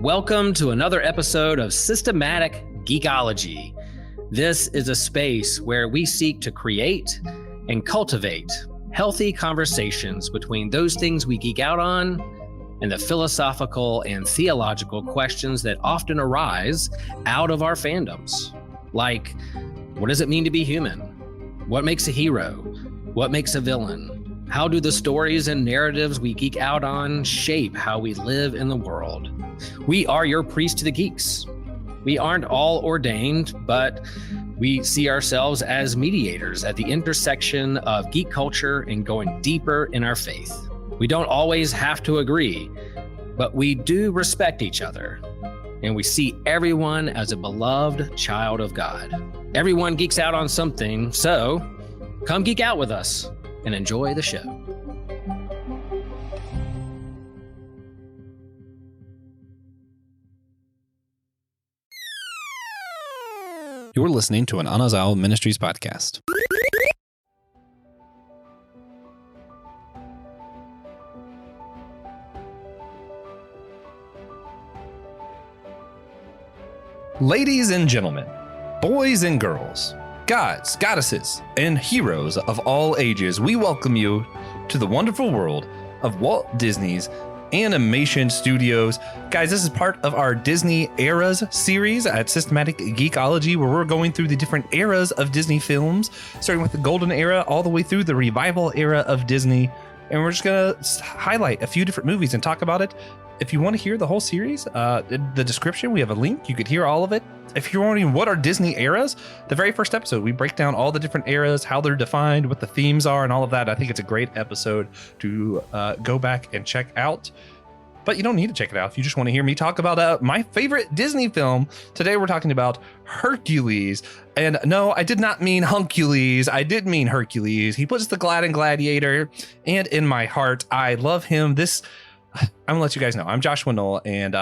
Welcome to another episode of Systematic Geekology. This is a space where we seek to create and cultivate healthy conversations between those things we geek out on and the philosophical and theological questions that often arise out of our fandoms. Like, what does it mean to be human? What makes a hero? What makes a villain? How do the stories and narratives we geek out on shape how we live in the world? We are your priest to the geeks. We aren't all ordained, but we see ourselves as mediators at the intersection of geek culture and going deeper in our faith. We don't always have to agree, but we do respect each other, and we see everyone as a beloved child of God. Everyone geeks out on something, so come geek out with us and enjoy the show. You're listening to an Anazao Ministries podcast. Ladies and gentlemen, boys and girls, gods, goddesses, and heroes of all ages, we welcome you to the wonderful world of Walt Disney's Animation Studios. Guys, this is part of our Disney Eras series at Systematic Geekology, where we're going through the different eras of Disney films, starting with the Golden Era all the way through the Revival Era of Disney. And we're just going to highlight a few different movies and talk about it. If you want to hear the whole series, in the description, we have a link. You could hear all of it. If you're wondering what are Disney eras, the very first episode, we break down all the different eras, how they're defined, what the themes are, and all of that. I think it's a great episode to go back and check out. But you don't need to check it out if you just want to hear me talk about my favorite Disney film. Today we're talking about Hercules. And no, I did not mean Huncules. I did mean Hercules. He puts the glad in GLADiator, and in my heart, I love him. I'm gonna let you guys know. I'm Joshua Noel, and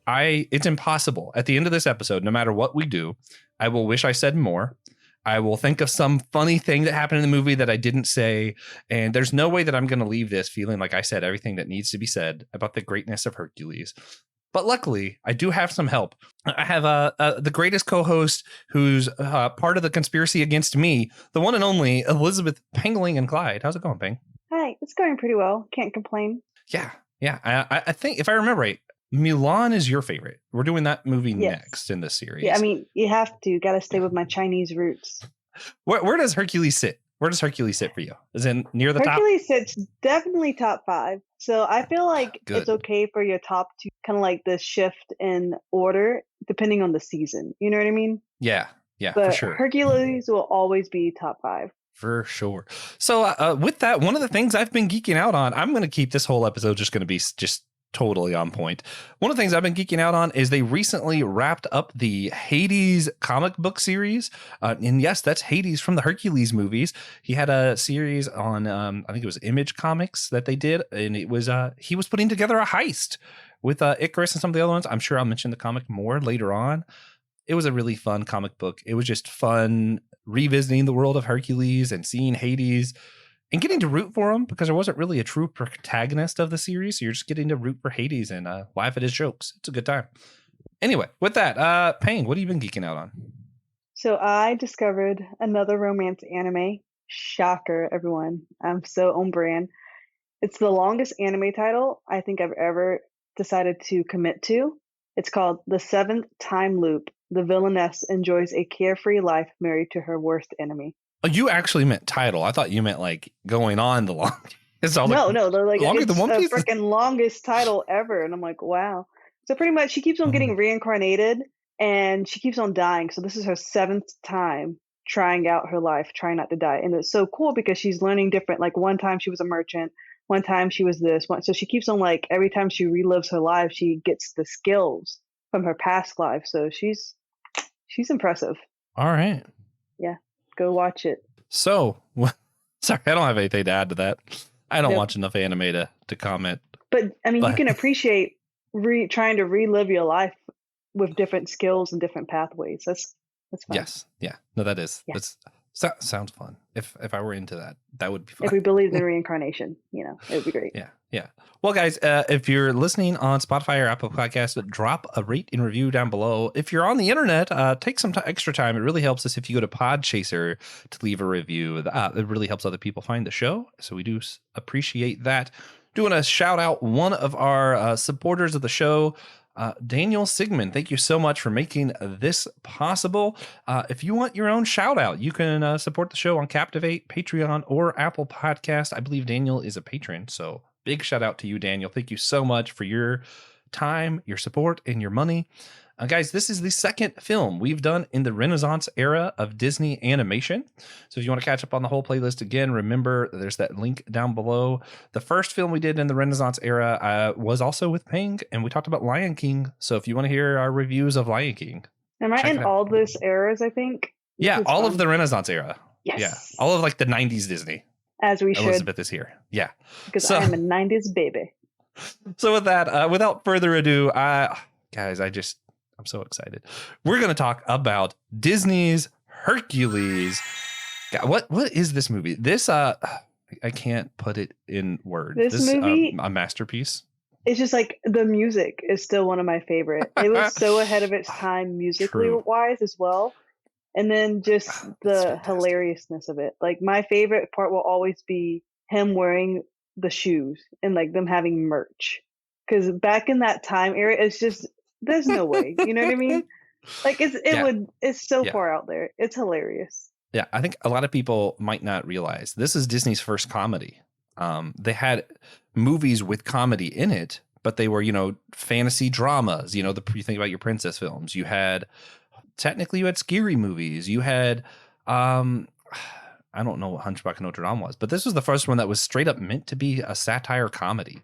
it's impossible. At the end of this episode, no matter what we do, I will wish I said more. I will think of some funny thing that happened in the movie that I didn't say, and there's no way that I'm going to leave this feeling like I said everything that needs to be said about the greatness of Hercules. But luckily, I do have some help. I have the greatest co-host who's part of the conspiracy against me, the one and only Elizabeth Pangalangan Clyde. How's it going, Pang? Hi, it's going pretty well. Can't complain. Yeah. I think if I remember right, Mulan is your favorite. We're doing that movie next in this series. Yeah, I mean, you have to. Got to stay with my Chinese roots. Where does Hercules sit? Where does Hercules sit for you? Is it near the top? Hercules sits definitely top 5. So I feel like it's okay for your top 2, kind of like the shift in order, depending on the season. You know what I mean? Yeah, but for sure. Hercules will always be top 5. For sure. So with that, one of the things I've been geeking out on, I'm going to keep this whole episode just going to be just totally on point. One of the things I've been geeking out on is they recently wrapped up the Hades comic book series. And yes, that's Hades from the Hercules movies. He had a series on, I think it was Image Comics that they did. And it was, he was putting together a heist with Icarus and some of the other ones. I'm sure I'll mention the comic more later on. It was a really fun comic book. It was just fun revisiting the world of Hercules and seeing Hades and getting to root for him, because there wasn't really a true protagonist of the series. So you're just getting to root for Hades and laugh at his jokes. It's a good time. Anyway, with that, Pang, what have you been geeking out on? So I discovered another romance anime. Shocker, everyone. I'm so on brand. It's the longest anime title I think I've ever decided to commit to. It's called The Seventh Time Loop. The villainess enjoys a carefree life married to her worst enemy. Oh, you actually meant title. I thought you meant like going on the long. No, they're like, longer it's than One Piece? the freaking longest title ever. And I'm like, wow. So pretty much she keeps on getting reincarnated and she keeps on dying. So this is her 7th time trying out her life, trying not to die. And it's so cool because she's learning different. Like one time she was a merchant, one time she was this one. So she keeps on, like, every time she relives her life, she gets the skills from her past life. So she's impressive. All right. Yeah. Go watch it. So, sorry, I don't have anything to add to that. I don't watch enough anime to comment. But I mean, you can appreciate trying to relive your life with different skills and different pathways. That's fun. Yes. Yeah. No, that is. Yeah. Sounds fun. If I were into that, that would be fun. If we believed in reincarnation, it would be great. Yeah. Well, guys, if you're listening on Spotify or Apple Podcasts, drop a rate and review down below. If you're on the internet, take some extra time. It really helps us if you go to Podchaser to leave a review. It really helps other people find the show. So we do appreciate that. Do want to shout out one of our supporters of the show, Daniel Sigmund. Thank you so much for making this possible. If you want your own shout out, you can support the show on Captivate, Patreon, or Apple Podcast. I believe Daniel is a patron, so big shout out to you, Daniel. Thank you so much for your time, your support, and your money. Guys, this is the second film we've done in the Renaissance era of Disney animation. So if you want to catch up on the whole playlist again, remember there's that link down below. The first film we did in the Renaissance era was also with Pang, and we talked about Lion King. So if you want to hear our reviews of Lion King. Am I in all those eras, I think? Yeah, all of the Renaissance era. Yes. Yeah, all of like the 90s Disney. As we should. Elizabeth is here. Yeah. Because I am a 90s baby. So with that, without further ado, guys, I'm so excited. We're going to talk about Disney's Hercules. God, what is this movie? This I can't put it in words. This movie, a masterpiece. It's just like the music is still one of my favorite. It was so ahead of its time musically wise as well. And then just the hilariousness of it. Like my favorite part will always be him wearing the shoes and like them having merch. Because back in that time era, it's just there's no way. You know what I mean? Like it's so far out there. It's hilarious. Yeah, I think a lot of people might not realize this is Disney's first comedy. They had movies with comedy in it, but they were, fantasy dramas. You think about your princess films. You had scary movies. You had, I don't know what Hunchback of Notre Dame was, but this was the first one that was straight up meant to be a satire comedy.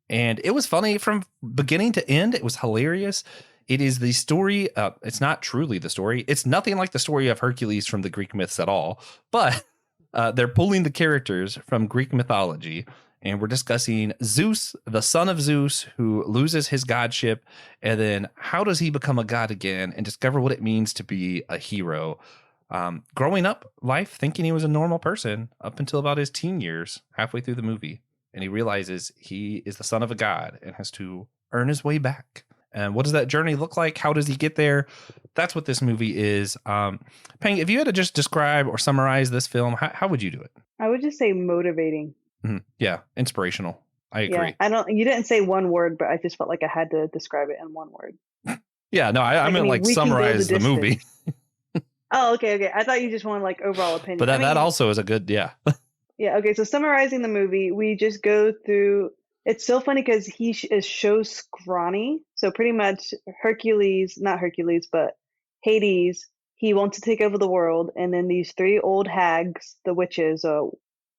And it was funny from beginning to end. It was hilarious. It is the story. It's not truly the story. It's nothing like the story of Hercules from the Greek myths at all. But they're pulling the characters from Greek mythology. And we're discussing Zeus, the son of Zeus, who loses his godship. And then how does he become a god again and discover what it means to be a hero? Growing up life thinking he was a normal person up until about his teen years, halfway through the movie. And he realizes he is the son of a god and has to earn his way back. And what does that journey look like? How does he get there? That's what this movie is. Pang, if you had to just describe or summarize this film, how would you do it? I would just say motivating. Mm-hmm. Yeah, inspirational. I agree. Yeah, you didn't say one word, but I just felt like I had to describe it in one word. Yeah, no, I meant summarize the movie. Oh, okay. I thought you just wanted like overall opinion. But that also is a good, yeah. Yeah, okay, so summarizing the movie, we just go through. It's so funny because he is so scrawny. So pretty much not Hercules, but Hades, he wants to take over the world. And then these three old hags, the witches, I'm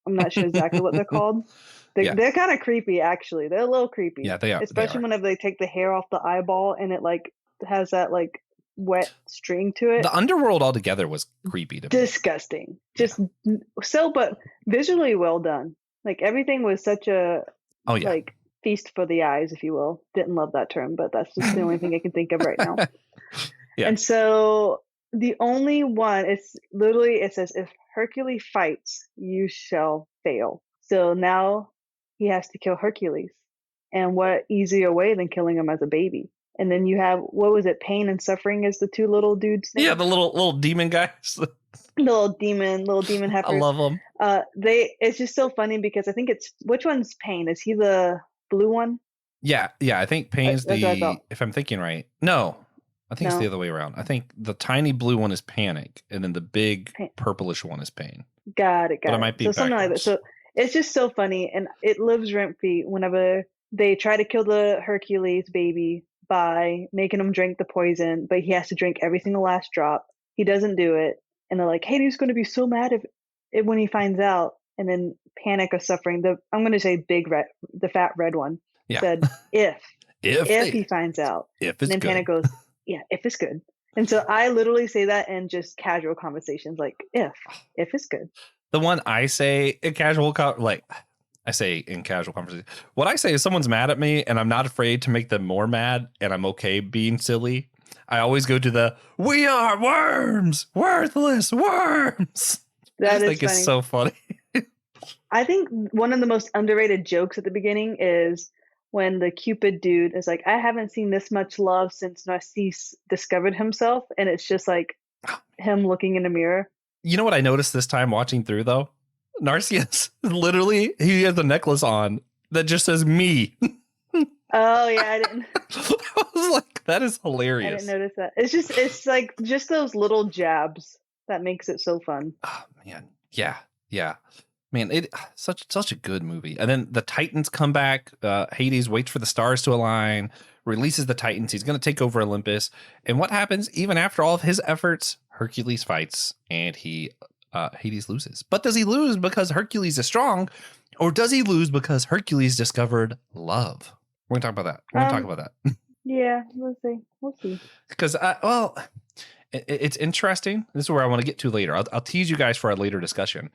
not sure exactly what they're called. They're kind of creepy, actually. They're a little creepy. Yeah, they are. Especially whenever they take the hair off the eyeball and it like has that like wet string to it. The underworld altogether was creepy to me. Disgusting. Just but visually well done. Like everything was such a like feast for the eyes, if you will. Didn't love that term, but that's just the only thing I can think of right now. Yeah. And so the only one, it says, if Hercules fights, you shall fail. So now he has to kill Hercules. And what easier way than killing him as a baby? And then you have, what was it, pain and suffering as the two little dudes' names? Yeah, the little demon guys. little demon heifers. I love them. It's just so funny because I think which one's Pain? Is he the blue one? Yeah. I think Pain's if I'm thinking right. No, I think it's the other way around. I think the tiny blue one is Panic, and then the big purplish one is Pain. Got it. But it might be something like that. So it's just so funny, and it lives rent free whenever they try to kill the Hercules baby by making him drink the poison, but he has to drink every single last drop. He doesn't do it, and they're like, "Hades going to be so mad when he finds out." And then Panic or Suffering, I'm going to say the fat red one, said, "If he finds out," if it's and then good. Panic goes, "Yeah, if it's good." And so I literally say that in just casual conversations, like if it's good. The one I say in casual in casual conversation. What I say is someone's mad at me and I'm not afraid to make them more mad and I'm okay being silly. I always go to we are worms, worthless worms. I That just is think it's funny. so funny. I think one of the most underrated jokes at the beginning is when the Cupid dude is like, "I haven't seen this much love since Narcisse discovered himself," and it's just like him looking in a mirror. You know what I noticed this time watching through though? Narcissus, literally, he has a necklace on that just says me. Oh yeah, I didn't I was like, that is I hilarious. didn't notice that. It's like just those little jabs that makes it so fun. Oh man. Yeah. Yeah. Man, it such a good movie. And then the Titans come back. Hades waits for the stars to align, releases the Titans. He's going to take over Olympus. And what happens? Even after all of his efforts, Hercules fights, and Hades loses. But does he lose because Hercules is strong, or does he lose because Hercules discovered love? We're going to talk about that. We're going to talk about that. Yeah, we'll see. Because, well, it's interesting. This is where I want to get to later. I'll tease you guys for a later discussion.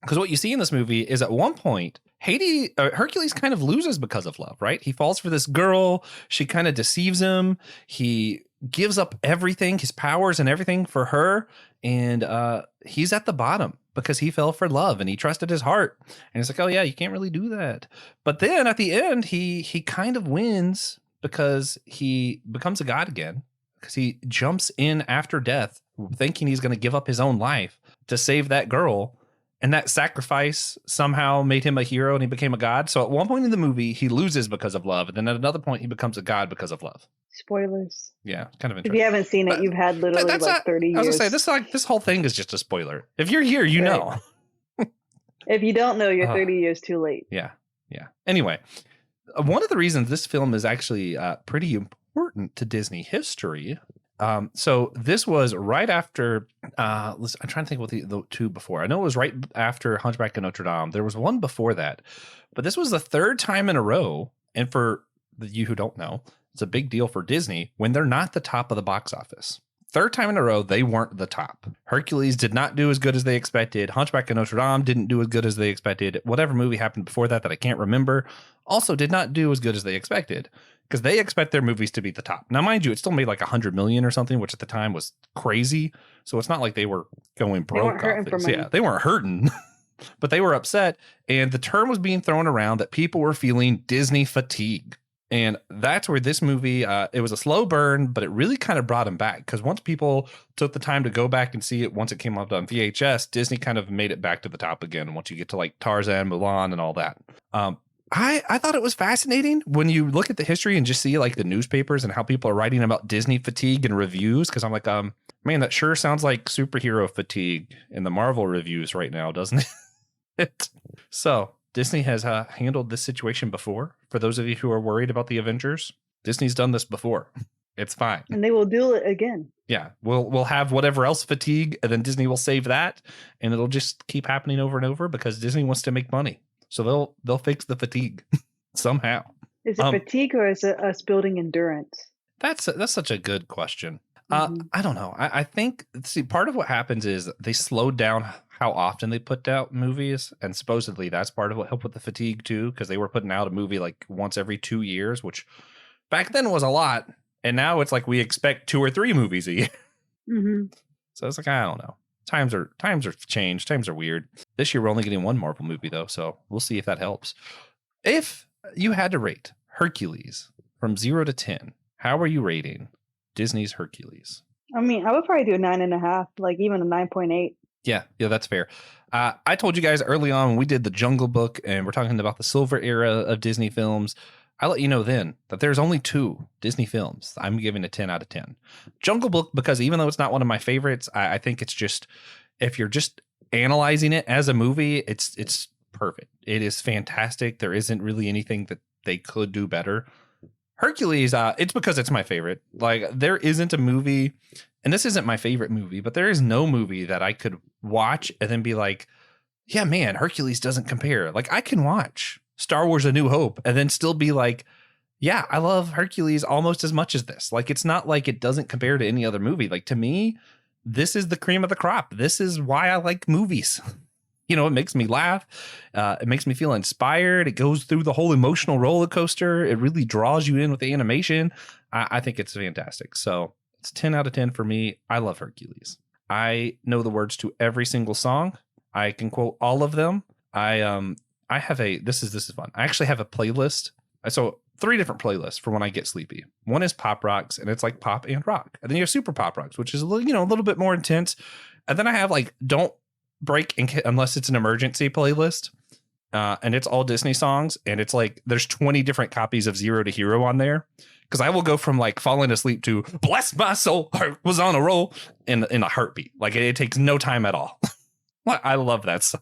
Because what you see in this movie is at one point, Hercules kind of loses because of love, right? He falls for this girl. She kind of deceives him. He gives up everything, his powers and everything for her. And he's at the bottom because he fell for love and he trusted his heart. And it's like, oh yeah, you can't really do that. But then at the end, he kind of wins because he becomes a god again. Because he jumps in after death thinking he's going to give up his own life to save that girl. And that sacrifice somehow made him a hero and he became a god. So at one point in the movie, he loses because of love. And then at another point, he becomes a god because of love. Spoilers. Yeah, kind of If interesting. you haven't seen it, you've had literally like 30 years. I was going to say, this whole thing is just a spoiler. If you're here, you know. If you don't know, you're 30 years too late. Yeah, yeah. Anyway, one of the reasons this film is actually pretty important to Disney history. So this was right after, I'm trying to think what the two before. I know it was right after Hunchback of Notre Dame. There was one before that, but this was the third time in a row. And for you who don't know, it's a big deal for Disney when they're not the top of the box office. Third time in a row, they weren't the top. Hercules did not do as good as they expected. Hunchback of Notre Dame didn't do as good as they expected. Whatever movie happened before that I can't remember also did not do as good as they expected because they expect their movies to be the top. Now, mind you, it still made like 100 million or something, which at the time was crazy. So it's not like they were going broke. They weren't hurting for money. Yeah, they weren't hurting, but they were upset. And the term was being thrown around that people were feeling Disney fatigue. And that's where this movie, it was a slow burn, but it really kind of brought him back. Because once people took the time to go back and see it, once it came out on VHS, Disney kind of made it back to the top again. Once you get to like Tarzan, Mulan, and all that. I thought it was fascinating when you look at the history and just see like the newspapers and how people are writing about Disney fatigue and reviews. Because I'm like, man, that sure sounds like superhero fatigue in the Marvel reviews right now, doesn't it? So Disney has handled this situation before. For those of you who are worried about the Avengers, Disney's done this before. It's fine. And they will do it again. Yeah, we'll have whatever else fatigue, and then Disney will save that, and it'll just keep happening over and over because Disney wants to make money. So they'll fix the fatigue somehow. Is it fatigue or is it us building endurance? That's such a good question. Mm-hmm. I don't know. I think, see, part of what happens is they slowed down how often they put out movies. And supposedly that's part of what helped with the fatigue too, because they were putting out a movie like once every 2 years, which back then was a lot. And now it's like we expect 2 or 3 movies a year. Mm-hmm. So it's like, I don't know. Times are changed. Times are weird. This year we're only getting one Marvel movie though. So we'll see if that helps. If you had to rate Hercules from 0 to 10, how are you rating Disney's Hercules? I mean, I would probably do a 9.5, like even a 9.8. Yeah, that's fair. I told you guys early on when we did the Jungle Book and we're talking about the silver era of Disney films, I let you know then that there's only 2 Disney films I'm giving a 10 out of 10. Jungle Book, because even though it's not one of my favorites, I think it's just, if you're just analyzing it as a movie, it's perfect. It is fantastic. There isn't really anything that they could do better. Hercules, it's because it's my favorite. Like, there isn't a movie, and this isn't my favorite movie, but there is no movie that I could watch and then be like, yeah, man, Hercules doesn't compare. Like, I can watch Star Wars A New Hope and then still be like, yeah, I love Hercules almost as much as this. Like, it's not like it doesn't compare to any other movie. Like, to me, this is the cream of the crop. This is why I like movies. You know, it makes me laugh. It makes me feel inspired. It goes through the whole emotional roller coaster. It really draws you in with the animation. I think it's fantastic. So it's 10 out of 10 for me. I love Hercules. I know the words to every single song. I can quote all of them. I have this is fun. I actually have a playlist. So 3 different playlists for when I get sleepy. One is pop rocks, and it's like pop and rock. And then you have super pop rocks, which is a little bit more intense. And then I have like don't break unless it's an emergency playlist. And it's all Disney songs, and it's like there's 20 different copies of Zero to Hero on there. Because I will go from like falling asleep to bless my soul, heart was on a roll in a heartbeat. Like it takes no time at all. I love that song.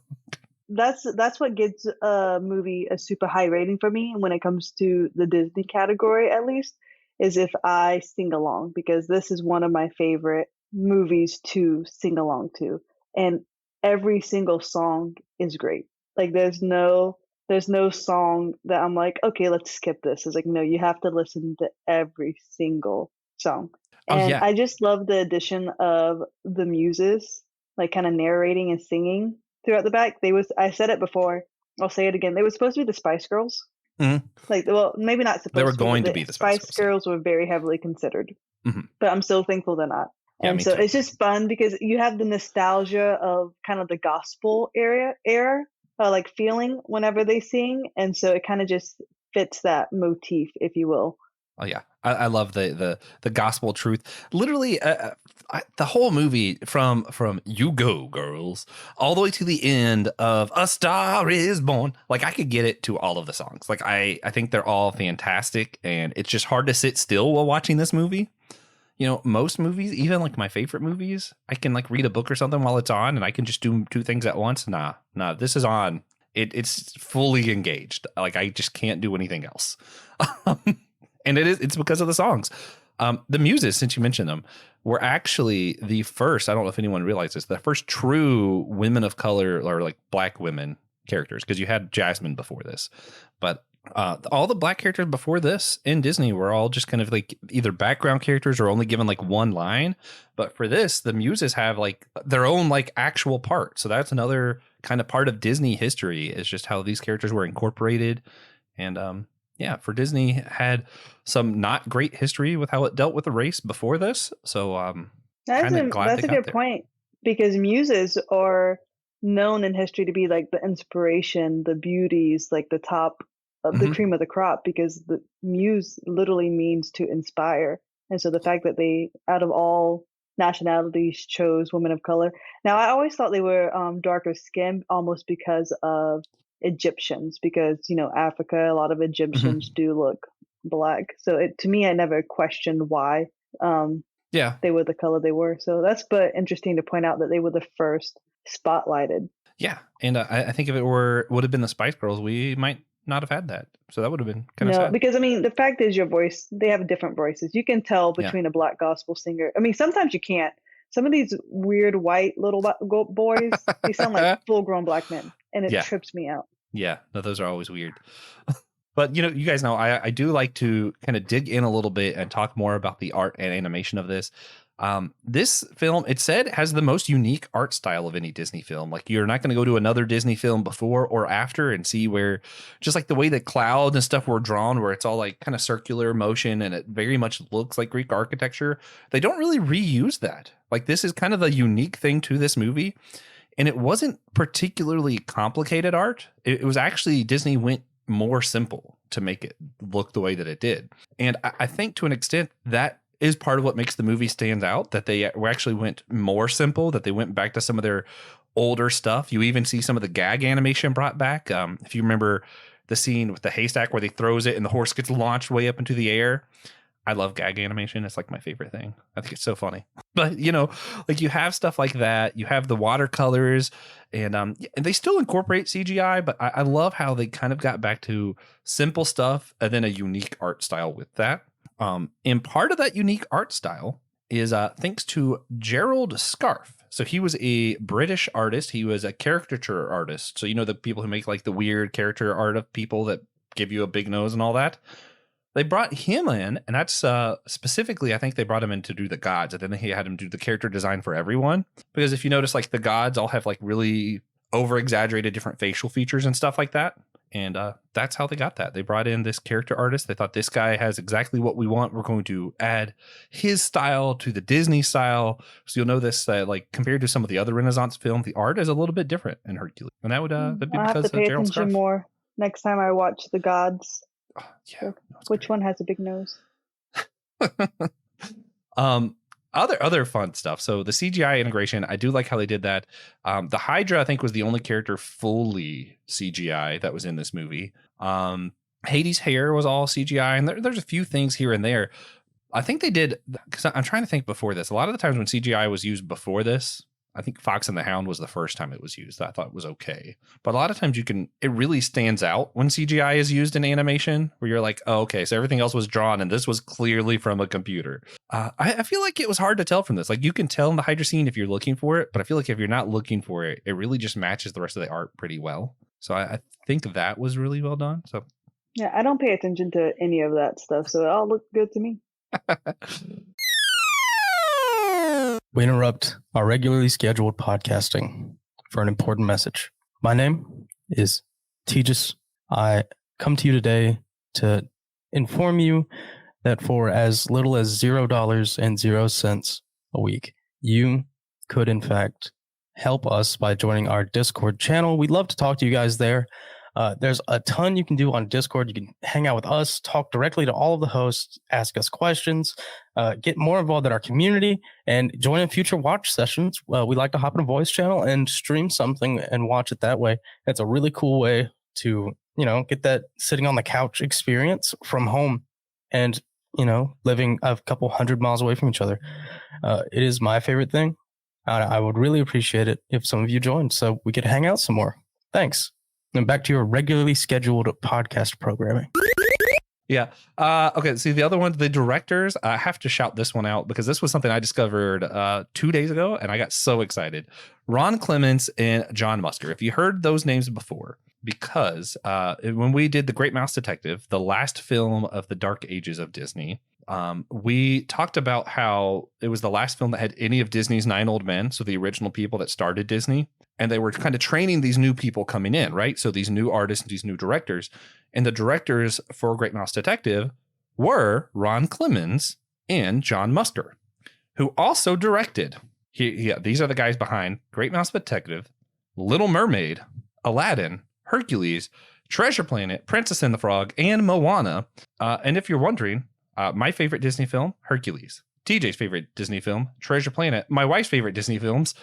That's what gives a movie a super high rating for me when it comes to the Disney category, at least, is if I sing along, because this is one of my favorite movies to sing along to. And every single song is great. Like there's no song that I'm like, okay, let's skip this. It's like, no, you have to listen to every single song. And I just love the addition of the muses, like kind of narrating and singing throughout the back. I said it before, I'll say it again. They were supposed to be the Spice Girls. Mm-hmm. Like, well, maybe not supposed to. They were going to be the Spice Girls were very heavily considered. Mm-hmm. But I'm so thankful they're not. Yeah, and so too. It's just fun because you have the nostalgia of kind of the gospel era, like feeling whenever they sing. And so it kind of just fits that motif, if you will. Oh yeah, I love the gospel truth. Literally, the whole movie from "You Go Girls" all the way to the end of "A Star Is Born." Like I could get it to all of the songs. Like I think they're all fantastic, and it's just hard to sit still while watching this movie. Most movies, even like my favorite movies, I can like read a book or something while it's on, and I can just do 2 things at once. Nah, this is on. It's fully engaged. Like I just can't do anything else. And it's because of the songs. The muses, since you mentioned them, were actually the first, I don't know if anyone realizes, the first true women of color or like black women characters, because you had Jasmine before this. But all the black characters before this in Disney were all just kind of like either background characters or only given like one line. But for this, the muses have like their own like actual part. So that's another kind of part of Disney history, is just how these characters were incorporated. And yeah, for Disney had some not great history with how it dealt with the race before this. So that's a good point, because muses are known in history to be like the inspiration, the beauties, like the top of the cream of the crop, because the muse literally means to inspire. And so the fact that they, out of all nationalities, chose women of color. Now, I always thought they were darker skinned almost because of Egyptians, because Africa, a lot of Egyptians do look black. So to me, I never questioned why they were the color they were. So that's but interesting to point out that they were the first spotlighted. Yeah, and I think if it would have been the Spice Girls, we might not have had that. So that would have been kind of sad. Because I mean, the fact is, your voice, they have different voices. You can tell between a black gospel singer. I mean, sometimes you can't. Some of these weird white little boys, they sound like full-grown black men, and it trips me out. Yeah, no, those are always weird. But you guys know I do like to kind of dig in a little bit and talk more about the art and animation of this. This film, it said, has the most unique art style of any Disney film. Like you're not going to go to another Disney film before or after and see where just like the way that clouds and stuff were drawn, where it's all like kind of circular motion and it very much looks like Greek architecture. They don't really reuse that. Like this is kind of a unique thing to this movie. And it wasn't particularly complicated art. It was actually Disney went more simple to make it look the way that it did. And I think to an extent that is part of what makes the movie stand out, that they actually went more simple, that they went back to some of their older stuff. You even see some of the gag animation brought back. If you remember the scene with the haystack where they throws it and the horse gets launched way up into the air. I love gag animation. It's like my favorite thing. I think it's so funny. But, like you have stuff like that. You have the watercolors and they still incorporate CGI, but I love how they kind of got back to simple stuff and then a unique art style with that. And part of that unique art style is thanks to Gerald Scarfe. So he was a British artist. He was a caricature artist. So, the people who make like the weird character art of people that give you a big nose and all that. They brought him in, and that's specifically, I think they brought him in to do the gods, and then he had him do the character design for everyone. Because if you notice, like the gods all have like really over-exaggerated different facial features and stuff like that. And that's how they got that. They brought in this character artist. They thought this guy has exactly what we want. We're going to add his style to the Disney style. So you'll notice that, like, compared to some of the other Renaissance films, the art is a little bit different in Hercules. And that would that'd be I'll because have to pay of Gerald attention Scruff. more next time I watch The Gods. Oh, yeah, Which one has a big nose? Other fun stuff. So the CGI integration, I do like how they did that. The Hydra, I think, was the only character fully CGI that was in this movie. Hades' hair was all CGI, and there's a few things here and there. I think they did, because I'm trying to think before this. A lot of the times when CGI was used before this, I think Fox and the Hound was the first time it was used. I thought it was okay. But a lot of times it really stands out when CGI is used in animation, where you're like, oh, okay, so everything else was drawn and this was clearly from a computer. I feel like it was hard to tell from this. Like, you can tell in the Hydra scene if you're looking for it, but I feel like if you're not looking for it, it really just matches the rest of the art pretty well. So I think that was really well done. So yeah, I don't pay attention to any of that stuff, so it all looked good to me. We interrupt our regularly scheduled podcasting for an important message. My name is Tejas. I come to you today to inform you that for as little as $0.00 a week, you could in fact help us by joining our Discord channel. We'd love to talk to you guys there. There's a ton you can do on Discord. You can hang out with us, talk directly to all of the hosts, ask us questions, get more involved in our community, and join in future watch sessions. We like to hop in a voice channel and stream something and watch it that way. It's a really cool way to, get that sitting on the couch experience from home and, living a couple 100 miles away from each other. It is my favorite thing. I would really appreciate it if some of you joined so we could hang out some more. Thanks. And back to your regularly scheduled podcast programming. Yeah. Okay. See, the other one, the directors, I have to shout this one out because this was something I discovered 2 days ago and I got so excited. Ron Clements and John Musker. If you heard those names before, because when we did The Great Mouse Detective, the last film of the dark ages of Disney, we talked about how it was the last film that had any of Disney's 9 old men. So the original people that started Disney. And they were kind of training these new people coming in, right? So these new artists, these new directors. And the directors for Great Mouse Detective were Ron Clements and John Musker, who also directed. These are the guys behind Great Mouse Detective, Little Mermaid, Aladdin, Hercules, Treasure Planet, Princess and the Frog, and Moana. And if you're wondering, my favorite Disney film, Hercules. TJ's favorite Disney film, Treasure Planet. My wife's favorite Disney films,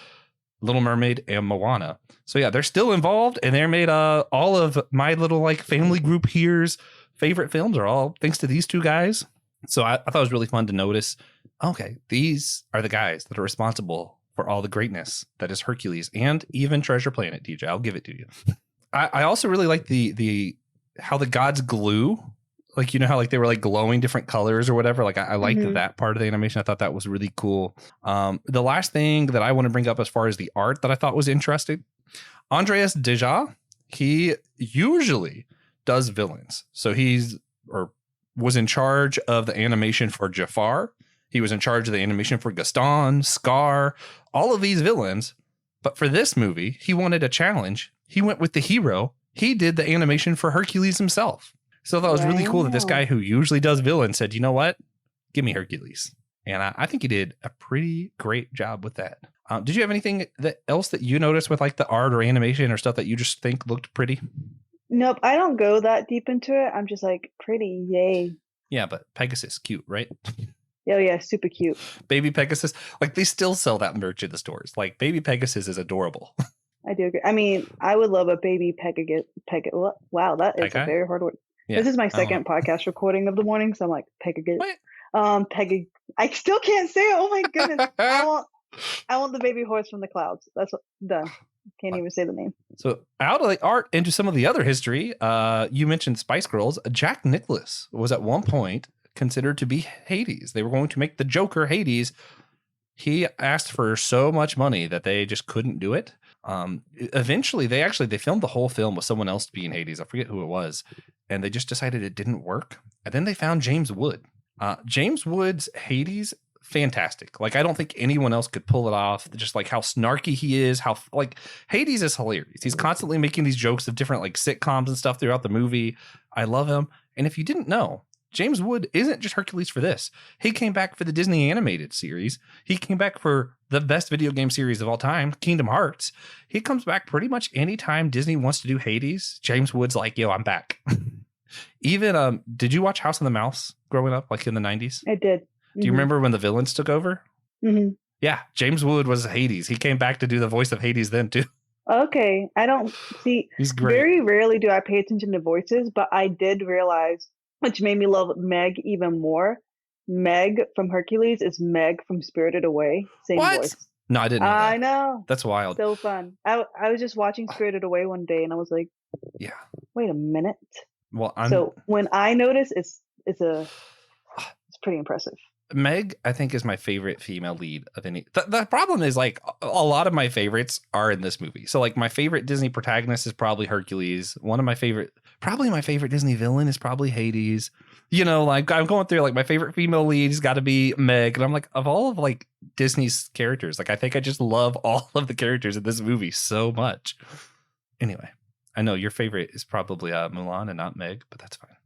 Little Mermaid and Moana. So yeah, they're still involved, and they're made all of my little family group here's favorite films are all thanks to these two guys. So I thought it was really fun to notice. Okay, these are the guys that are responsible for all the greatness that is Hercules and even Treasure Planet. DJ, I'll give it to you. I also really like the how the gods glue. How they were glowing different colors or whatever. I liked that part of the animation. I thought that was really cool. The last thing that I want to bring up as far as the art that I thought was interesting, Andreas Deja, he usually does villains. So was in charge of the animation for Jafar. He was in charge of the animation for Gaston, Scar, all of these villains. But for this movie, he wanted a challenge. He went with the hero. He did the animation for Hercules himself. So I thought it was really cool that this guy who usually does villains said, you know what? Give me Hercules. And I think he did a pretty great job with that. Did you have anything else that you noticed with the art or animation or stuff that you just think looked pretty? Nope, I don't go that deep into it. I'm just pretty, yay. Yeah, but Pegasus, cute, right? Oh yeah, super cute. Baby Pegasus, they still sell that merch in the stores. Baby Pegasus is adorable. I do agree. I mean, I would love a baby Pegasus. Wow, that is a very hard word. Yeah. This is my second podcast recording of the morning, so I'm Pegasus. I still can't say it. Oh my goodness. I want the baby horse from the clouds. That's done. Can't even say the name. So out of the art into some of the other history, you mentioned Spice Girls. Jack Nicklaus was at one point considered to be Hades. They were going to make the Joker Hades. He asked for so much money that they just couldn't do it. Eventually, they filmed the whole film with someone else being Hades. I forget who it was. And they just decided it didn't work. And then they found James Wood. James Wood's Hades fantastic. Like, I don't think anyone else could pull it off. Just like how snarky he is, how like Hades is hilarious. He's constantly making these jokes of different like sitcoms and stuff throughout the movie. I love him. And if you didn't know, James Wood isn't just Hercules for this. He came back for the Disney animated series. He came back for the best video game series of all time, Kingdom Hearts. He comes back pretty much anytime Disney wants to do Hades. James Wood's like, yo, I'm back. Even, did you watch House of the Mouse growing up, like in the 90s? I did. Do you remember when the villains took over? Mm-hmm. Yeah, James Wood was Hades. He came back to do the voice of Hades then too. Okay. I don't see. He's great. Very rarely do I pay attention to voices, but I did realize, which made me love Meg even more. Meg from Hercules is Meg from Spirited Away. Same What? voice. No, I didn't know I that. know. That's wild. So fun. I was just watching Spirited Away one day and I was like, Yeah. wait a minute. Well, So when I notice, it's pretty impressive. Meg, I think, is my favorite female lead of any. The problem is, like, a lot of my favorites are in this movie. So, like, my favorite Disney protagonist is probably Hercules. Probably my favorite Disney villain is probably Hades. You know, like, I'm going through, like, my favorite female lead has got to be Meg. And I'm like, of all of, like, Disney's characters, like, I think I just love all of the characters in this movie so much. Anyway, I know your favorite is probably Mulan and not Meg, but that's fine.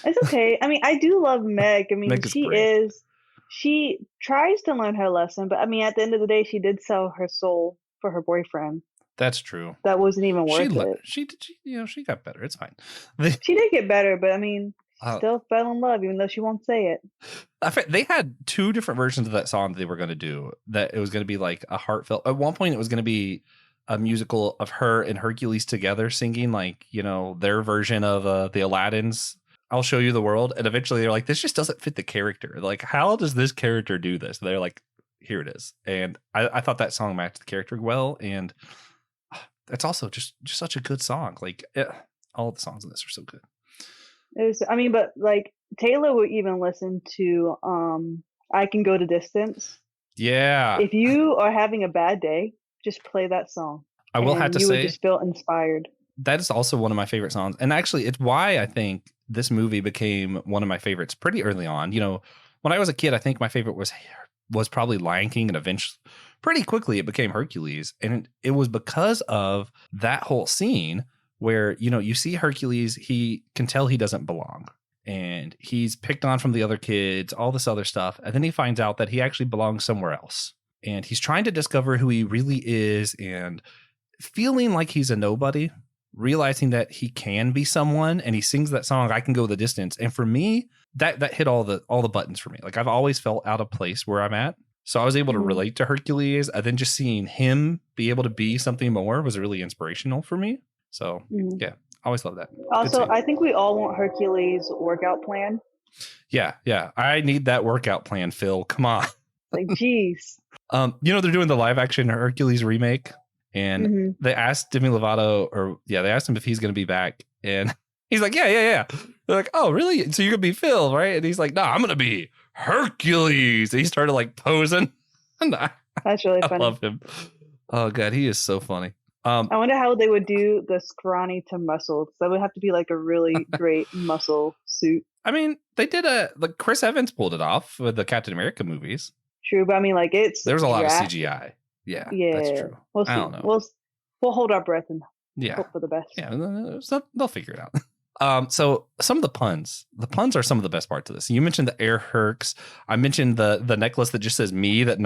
It's okay. I mean, I do love Meg. I mean, Meg is she tries to learn her lesson, but I mean, at the end of the day, she did sell her soul for her boyfriend. That's true. That wasn't even worth it. She got better. It's fine. She did get better, but I mean, she still fell in love, even though she won't say it. They had two different versions of that song that they were going to do. That it was going to be like a heartfelt. At one point, it was going to be a musical of her and Hercules together singing, like, you know, their version of the Aladdin's I'll Show You the World. And eventually they're like, this just doesn't fit the character. Like, how does this character do this? And they're like, here it is. And I thought that song matched the character well. And it's also just such a good song. Like, all the songs in this are so good. But like Taylor would even listen to I Can Go the Distance. Yeah. If you are having a bad day, just play that song. I will have to say, you would just feel inspired. That is also one of my favorite songs. And actually, it's why I think this movie became one of my favorites pretty early on. You know, when I was a kid, I think my favorite was probably Lion King, and eventually, pretty quickly, it became Hercules. And it was because of that whole scene where, you know, you see Hercules, he can tell he doesn't belong. And he's picked on from the other kids, all this other stuff. And then he finds out that he actually belongs somewhere else. And he's trying to discover who he really is and feeling like he's a nobody, realizing that he can be someone. And he sings that song, I Can Go the Distance. And for me, that hit all the buttons for me. Like, I've always felt out of place where I'm at. So I was able to relate to Hercules. And then just seeing him be able to be something more was really inspirational for me. So yeah, I always love that. Also, I think we all want Hercules' workout plan. Yeah. I need that workout plan, Phil. Come on. Like, geez. You know, they're doing the live action Hercules remake, and they asked Demi Lovato, they asked him if he's going to be back, and he's like, yeah. They're like, oh, really? So you're going to be Phil, right? And he's like, no, I'm going to be Hercules. And he started like posing. That's really funny. I love him. Oh God, he is so funny. I wonder how they would do the scrawny to muscle. That would have to be like a really great muscle suit. I mean, they did Chris Evans pulled it off with the Captain America movies. True, but I mean, like, there's a lot of CGI. Yeah, that's true. We'll see. I don't know. We'll hold our breath and Yeah. Hope for the best. Yeah, they'll figure it out. So some of the puns are some of the best parts of this. You mentioned the air hercs. I mentioned the necklace that just says me that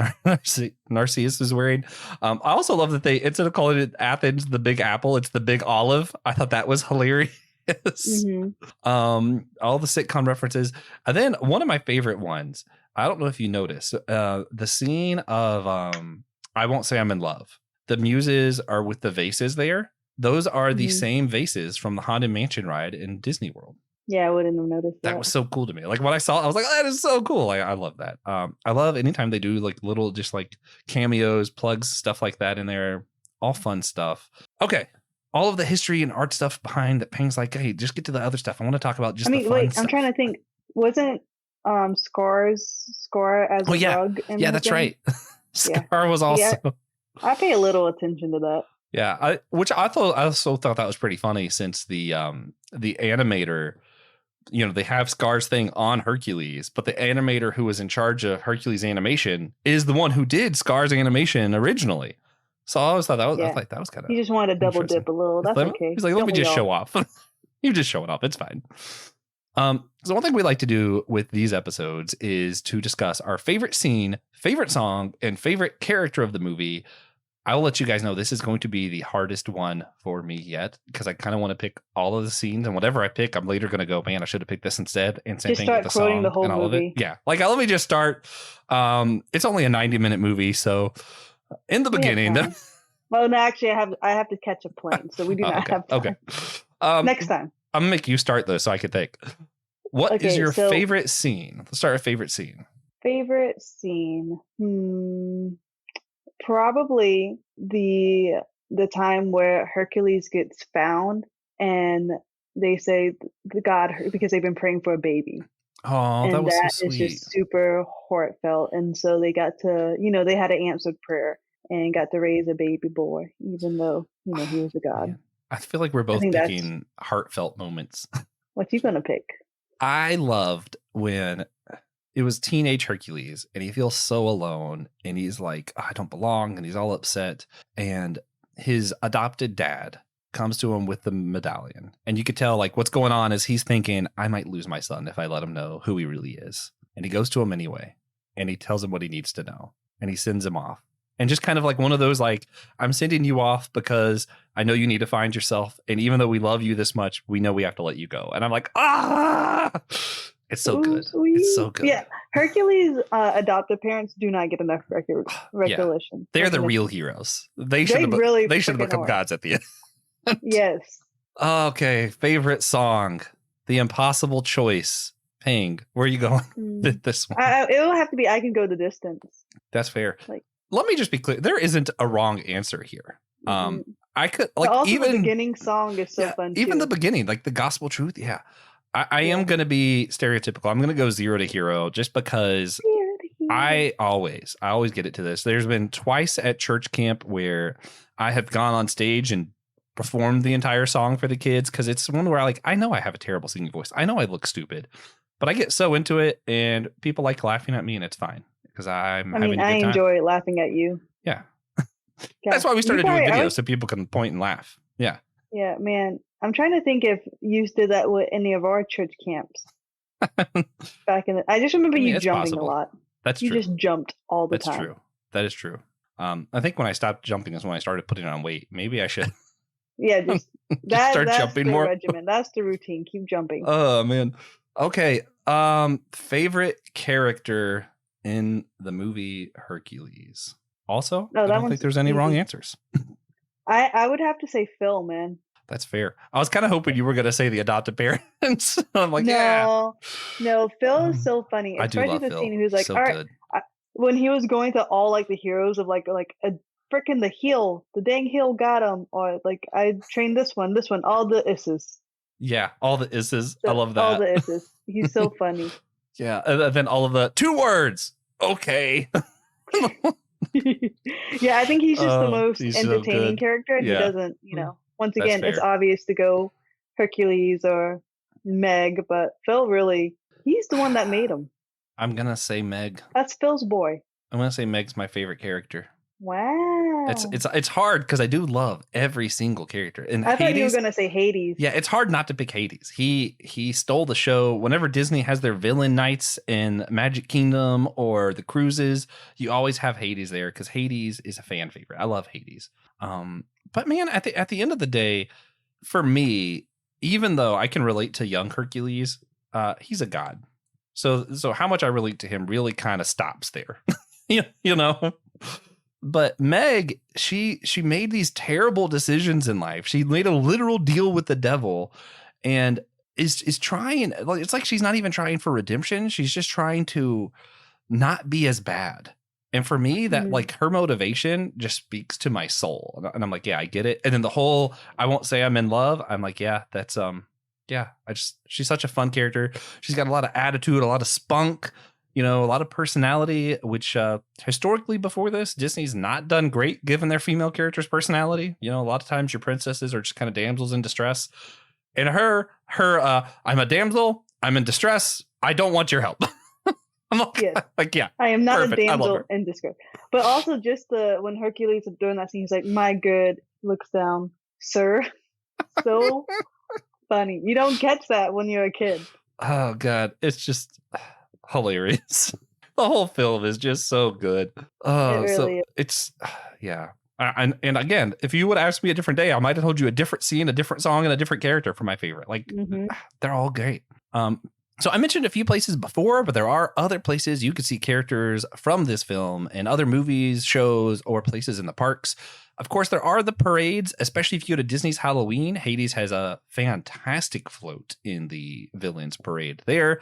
Narcissus is wearing. I also love that instead of calling it Athens, the Big Apple, it's the Big Olive. I thought that was hilarious. All the sitcom references. And then one of my favorite ones, I don't know if you noticed, the scene of I Won't Say I'm in Love. The muses are with the vases there. Those are the same vases from the Haunted Mansion ride in Disney World. Yeah, I wouldn't have noticed that. That was so cool to me. Like, when I saw it, I was like, oh, that is so cool. Like, I love that. I love anytime they do like little just like cameos, plugs, stuff like that in there. All fun stuff. Okay. All of the history and art stuff behind that. Pang's like, hey, just get to the other stuff. I want to talk about just the fun stuff. I'm trying to think. Wasn't Scar as a rug? Yeah, that's right. Scar was also. Yeah, I pay a little attention to that. Yeah, I also thought that was pretty funny, since the animator they have Scar's thing on Hercules, but the animator who was in charge of Hercules animation is the one who did Scar's animation originally. So I always thought that was kind of. He just wanted to double dip a little. That's okay. He's like, let me just show off. You just show it off. It's fine. So one thing we like to do with these episodes is to discuss our favorite scene, favorite song, and favorite character of the movie. I will let you guys know this is going to be the hardest one for me yet, because I kind of want to pick all of the scenes, and whatever I pick, I'm later going to go, man, I should have picked this instead. And same thing with the song the whole and all movie. of it. Yeah. Like, let me just start. It's only a 90-minute movie. So in the beginning, well, no, actually I have to catch a plane. So we do not have time. Okay. Next time. I'm going to make you start though, so I can think. What is your favorite scene? Let's start with favorite scene. Favorite scene. Probably the time where Hercules gets found and they say the God, because they've been praying for a baby. Oh, and that was that so sweet. is just super heartfelt. And so they got to, they had an answered prayer and got to raise a baby boy, even though, he was a god. Man, I feel like we're both picking heartfelt moments. What you gonna pick? I loved when it was teenage Hercules and he feels so alone and he's like, I don't belong, and he's all upset. And his adopted dad comes to him with the medallion. And you could tell like what's going on is he's thinking, I might lose my son if I let him know who he really is. And he goes to him anyway. And he tells him what he needs to know. And he sends him off. And just kind of like one of those, like, I'm sending you off because I know you need to find yourself. And even though we love you this much, we know we have to let you go. And I'm like, it's so good. Sweet. It's so good. Yeah. Hercules' adoptive parents do not get enough recognition. Yeah. They're the real heroes. They should have become gods at the end. Yes. Okay. Favorite song. The impossible choice. Ping. Where are you going? This one. It'll have to be I Can Go the Distance. That's fair. Let me just be clear. There isn't a wrong answer here. I could like also even the beginning song is so fun. Even too. the beginning, like the gospel truth. Yeah. I am going to be stereotypical. I'm going to go Zero to Hero just because I always get it to this. There's been twice at church camp where I have gone on stage and performed the entire song for the kids, because it's one where I know I have a terrible singing voice. I know I look stupid, but I get so into it and people like laughing at me, and it's fine because I enjoy laughing at you. Yeah. That's why we started doing videos so people can point and laugh. Yeah. Yeah, man. I'm trying to think if you did that with any of our church camps back in I just remember you jumping possible. A lot. That's true. You just jumped all the time. That's true. That is true. I think when I stopped jumping is when I started putting on weight. Maybe I should. Yeah, just start that's jumping the more. Regimen. That's the routine. Keep jumping. Oh man. Okay. Favorite character in the movie Hercules. Also, I don't think there's any wrong answers. I would have to say Phil, man. That's fair. I was kind of hoping you were going to say the adopted parents. I'm like, no, Phil is so funny. Especially I do love the Phil. scene he was like, so all right, when he was going to all like the heroes of like a freaking the dang heel got him, or like I trained this one, all the isses. Yeah, all the isses. I love that. All the isses. He's so funny. Yeah, and then all of the 2 words. Okay. Yeah, I think he's just the most entertaining character, and he doesn't, once again, it's obvious to go Hercules or Meg, but Phil he's the one that made him. I'm gonna say Meg. That's Phil's boy. I'm gonna say Meg's my favorite character. Wow. It's hard because I do love every single character. And I thought you were gonna say Hades. Yeah, it's hard not to pick Hades. He stole the show. Whenever Disney has their villain nights in Magic Kingdom or the cruises, you always have Hades there because Hades is a fan favorite. I love Hades. But man, at the end of the day, for me, even though I can relate to young Hercules, he's a god. So how much I relate to him really kind of stops there. you know. But Meg, she made these terrible decisions in life. She made a literal deal with the devil and is trying. It's like she's not even trying for redemption. She's just trying to not be as bad. And for me, that like her motivation just speaks to my soul. And I'm like, yeah, I get it. And then the whole, I won't say I'm in love. I'm like, yeah, that's she's such a fun character. She's got a lot of attitude, a lot of spunk. A lot of personality, which historically before this, Disney's not done great given their female characters' personality. A lot of times your princesses are just kind of damsels in distress. And her, I'm a damsel I'm in distress. I don't want your help. I'm like, Yes. yeah. I am not Perfect. a I love damsel her. in distress. But also just when Hercules is doing that scene, he's like, my good, looks down, sir. So funny. You don't catch that when you're a kid. Oh God, it's just hilarious. The whole film is just so good. Oh, It so really is. it's yeah. And again, if you would ask me a different day, I might have told you a different scene, a different song, and a different character for my favorite. Like Mhm. they're all great. So I mentioned a few places before, but there are other places you could see characters from this film in other movies, shows, or places in the parks. Of course, there are the parades, especially if you go to Disney's Halloween. Hades has a fantastic float in the villains parade there.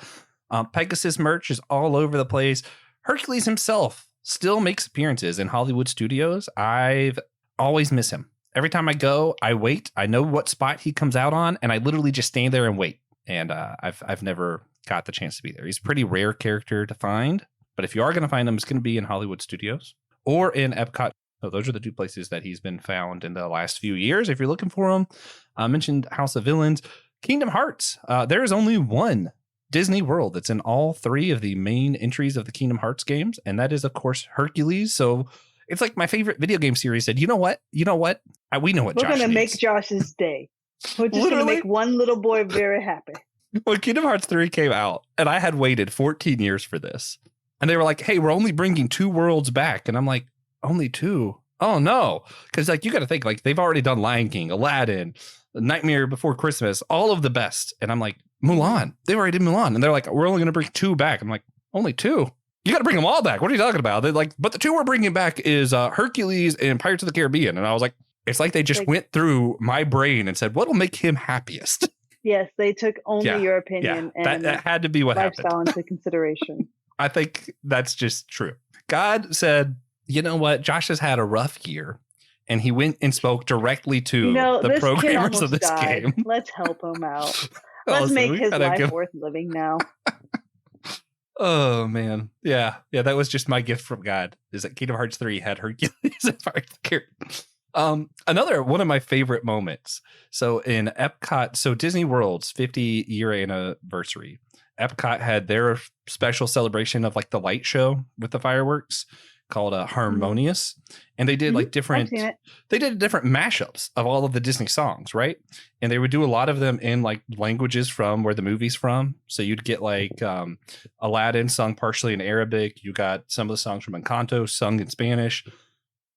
Pegasus merch is all over the place. Hercules himself still makes appearances in Hollywood studios. I've always miss him. Every time I go, I wait. I know what spot he comes out on, and I literally just stand there and wait. And I've never got the chance to be there. He's a pretty rare character to find, but if you are going to find him, it's going to be in Hollywood studios or in Epcot. So those are the two places that he's been found in the last few years. If you're looking for him, I mentioned House of Villains, Kingdom Hearts. There is only one Disney World that's in all three of the main entries of the Kingdom Hearts games, and that is, of course, Hercules. So it's like my favorite video game series said, you know what? We know what We're Josh going to needs. make Josh's day. We're just going to Literally. make one little boy very happy. When Kingdom Hearts 3 came out, and I had waited 14 years for this, and they were like, hey, we're only bringing 2 worlds back. And I'm like, only 2? Oh, no. Because like you got to think, like they've already done Lion King, Aladdin, Nightmare Before Christmas, all of the best. And I'm like, Mulan. They already did Mulan. And they're like, we're only going to bring 2 back. I'm like, only 2? You got to bring them all back. What are you talking about? They're like, but the 2 we're bringing back is Hercules and Pirates of the Caribbean. And I was like, it's like they just went through my brain and said, what'll make him happiest? Yes, they took only your opinion and that had to be what lifestyle happened. into consideration. I think that's just true. God said, you know what? Josh has had a rough year. And he went and spoke directly to the programmers of this game. Let's help him out. Let's make his life worth living now. Oh, man. Yeah. Yeah, that was just my gift from God, is that Kingdom Hearts 3 had Hercules and Pirates of the Caribbean. Another one of my favorite moments. So in Epcot, so Disney World's 50-year anniversary, Epcot had their special celebration of like the light show with the fireworks called Harmonious. And they did like different mashups of all of the Disney songs, right? And they would do a lot of them in like languages from where the movie's from. So you'd get like Aladdin sung partially in Arabic. You got some of the songs from Encanto sung in Spanish.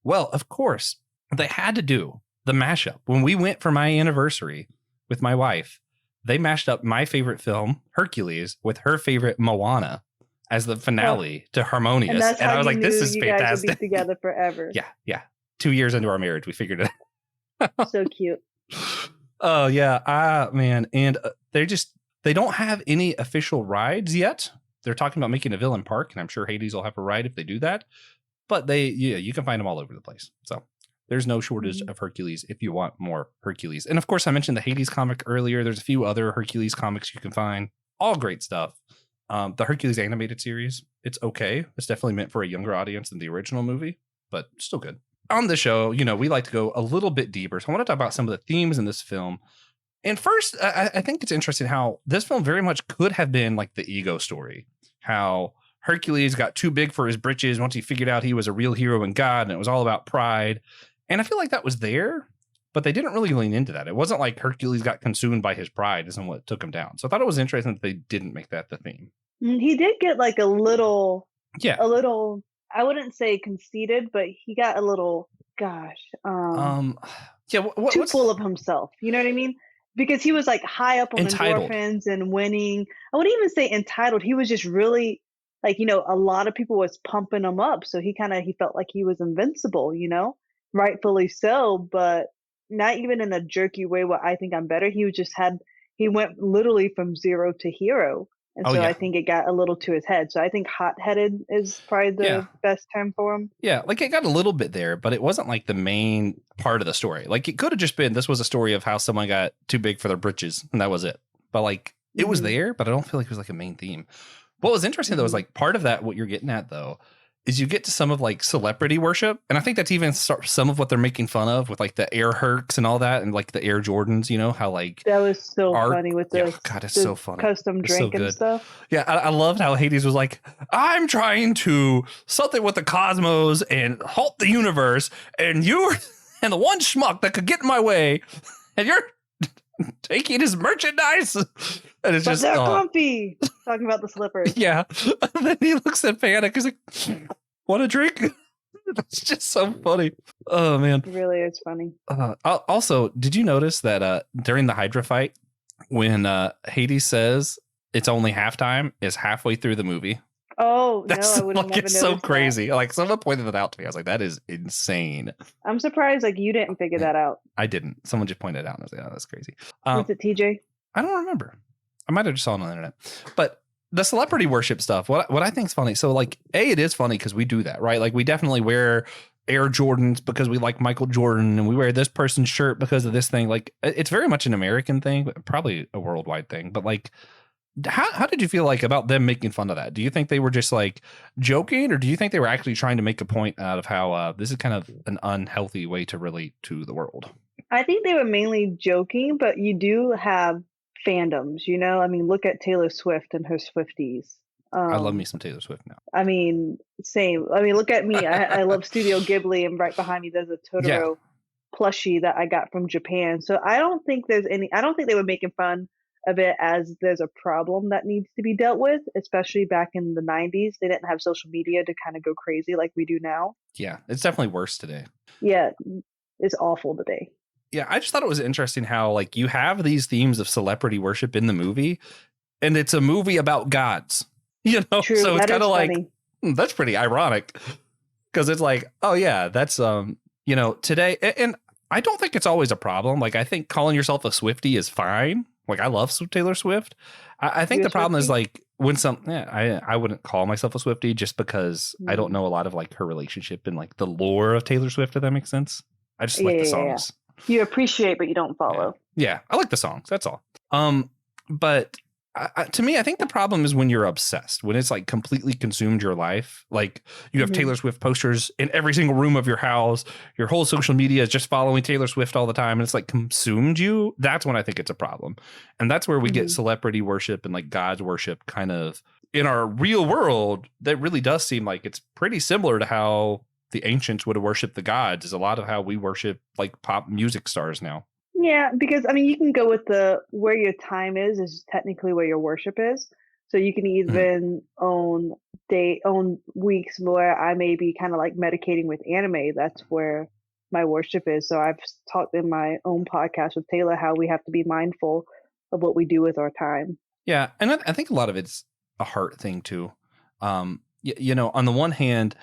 Well, of course, they had to do the mashup. When we went for my anniversary with my wife, they mashed up my favorite film, Hercules, with her favorite Moana as the finale to Harmonious. And I was like, this is fantastic. Guys would be together forever. Yeah. 2 years into our marriage, we figured it out. So cute. Oh, yeah. Man. And they don't have any official rides yet. They're talking about making a villain park, and I'm sure Hades will have a ride if they do that. But you can find them all over the place. So there's no shortage of Hercules if you want more Hercules. And of course, I mentioned the Hades comic earlier. There's a few other Hercules comics you can find. All great stuff. The Hercules animated series, it's okay. It's definitely meant for a younger audience than the original movie, but still good. On the show, we like to go a little bit deeper. So I want to talk about some of the themes in this film. And first, I think it's interesting how this film very much could have been like the ego story. How Hercules got too big for his britches once he figured out he was a real hero and God, and it was all about pride. And I feel like that was there, but they didn't really lean into that. It wasn't like Hercules got consumed by his pride isn't what took him down. So I thought it was interesting that they didn't make that the theme. He did get like a little, I wouldn't say conceited, but he got a little, too full of himself. You know what I mean? Because he was like high up on endorphins and winning. I wouldn't even say entitled. He was just really like, a lot of people was pumping him up. So he felt like he was invincible, rightfully so, but not even in a jerky way where I think I'm better. He went literally from zero to hero. And I think it got a little to his head. So I think hot-headed is probably the best term for him. Yeah, like it got a little bit there, but it wasn't like the main part of the story. Like it could have just been, this was a story of how someone got too big for their britches, and that was it. But like it was there, but I don't feel like it was like a main theme. What was interesting though is like part of that, what you're getting at though, is you get to some of like celebrity worship. And I think that's even some of what they're making fun of with like the Air Hercs and all that. And like the Air Jordans, you know, how like that was so funny with the, God, it's the so funny. custom It's so drink and good. stuff. Yeah, I loved how Hades was like, I'm trying to something with the cosmos and halt the universe, and you're and the one schmuck that could get in my way, and you're taking his merchandise. And it's But just they're comfy. Talking about the slippers. yeah. And then he looks at Panic. He's like, want a drink? That's just so funny. Oh man. It really is funny. Also, did you notice that during the Hydra fight, when Hades says it's only halftime, is halfway through the movie? Oh, That's no, I would have like, never it's so noticed crazy. Like someone pointed that out to me. I was like, that is insane. that. I'm surprised like you didn't figure that out. I didn't. Someone just pointed it out and I was like, oh, that's crazy. Was it TJ? I don't remember. I might have just saw it on the internet. But the celebrity worship stuff, what I think is funny. So like, it is funny because we do that, right? Like we definitely wear Air Jordans because we like Michael Jordan, and we wear this person's shirt because of this thing. Like it's very much an American thing, but probably a worldwide thing. But like, how did you feel like about them making fun of that? Do you think they were just like joking, or do you think they were actually trying to make a point out of how this is kind of an unhealthy way to relate to the world? I think they were mainly joking, but you do have fandoms, you know? I mean, look at Taylor Swift and her Swifties. I love me some Taylor Swift now. I mean, same. I mean, look at me. I love Studio Ghibli, and right behind me there's a Totoro plushie that I got from Japan. So I don't think they were making fun of it as there's a problem that needs to be dealt with, especially back in the 90s. They didn't have social media to kind of go crazy like we do now. Yeah, it's definitely worse today. Yeah, it's awful today. Yeah, I just thought it was interesting how like you have these themes of celebrity worship in the movie, and it's a movie about gods, you know? True, so it's that kind of is like, funny. that's pretty ironic because it's like, oh yeah, that's, you know, today. And I don't think it's always a problem. Like, I think calling yourself a Swiftie is fine. Like, I love Taylor Swift. I think the problem is like when I wouldn't call myself a Swiftie just because I don't know a lot of like her relationship and like the lore of Taylor Swift, if that makes sense. I just like the songs. Yeah. You appreciate, but you don't follow. Yeah, I like the songs. That's all. But to me, I think the problem is when you're obsessed, when it's like completely consumed your life. Like you have Taylor Swift posters in every single room of your house. Your whole social media is just following Taylor Swift all the time. And it's like consumed you. That's when I think it's a problem. And that's where we get celebrity worship and like God's worship kind of in our real world. That really does seem like it's pretty similar to how the ancients would have worshipped the gods, is a lot of how we worship like pop music stars now. Yeah, because I mean, you can go with where your time is technically where your worship is. So you can even own weeks where I may be kind of like medicating with anime. That's where my worship is. So I've talked in my own podcast with Taylor how we have to be mindful of what we do with our time. Yeah, and I think a lot of it's a heart thing too. You know, on the one hand,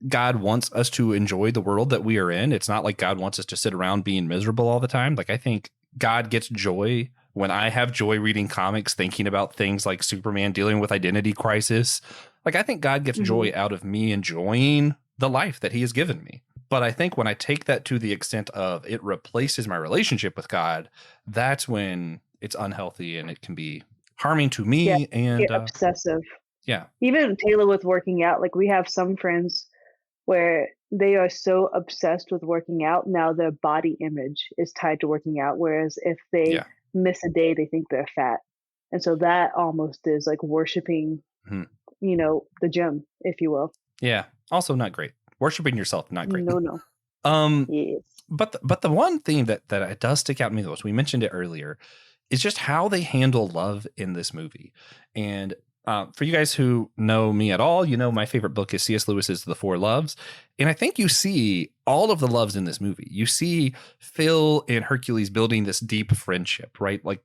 God wants us to enjoy the world that we are in. It's not like God wants us to sit around being miserable all the time. Like I think God gets joy when I have joy reading comics, thinking about things like Superman dealing with identity crisis. Like I think God gets joy out of me enjoying the life that he has given me. But I think when I take that to the extent of it replaces my relationship with God, that's when it's unhealthy and it can be harming to me and obsessive. Yeah. Even Taylor with working out, like we have some friends where they are so obsessed with working out, now their body image is tied to working out. Whereas if they miss a day, they think they're fat. And so that almost is like worshiping, you know, the gym, if you will. Yeah. Also not great. Worshiping yourself, not great. No. Yes. But the one theme that does stick out to me the most, we mentioned it earlier, is just how they handle love in this movie. And for you guys who know me at all, you know my favorite book is C.S. Lewis's The Four Loves. And I think you see all of the loves in this movie. You see Phil and Hercules building this deep friendship, right? Like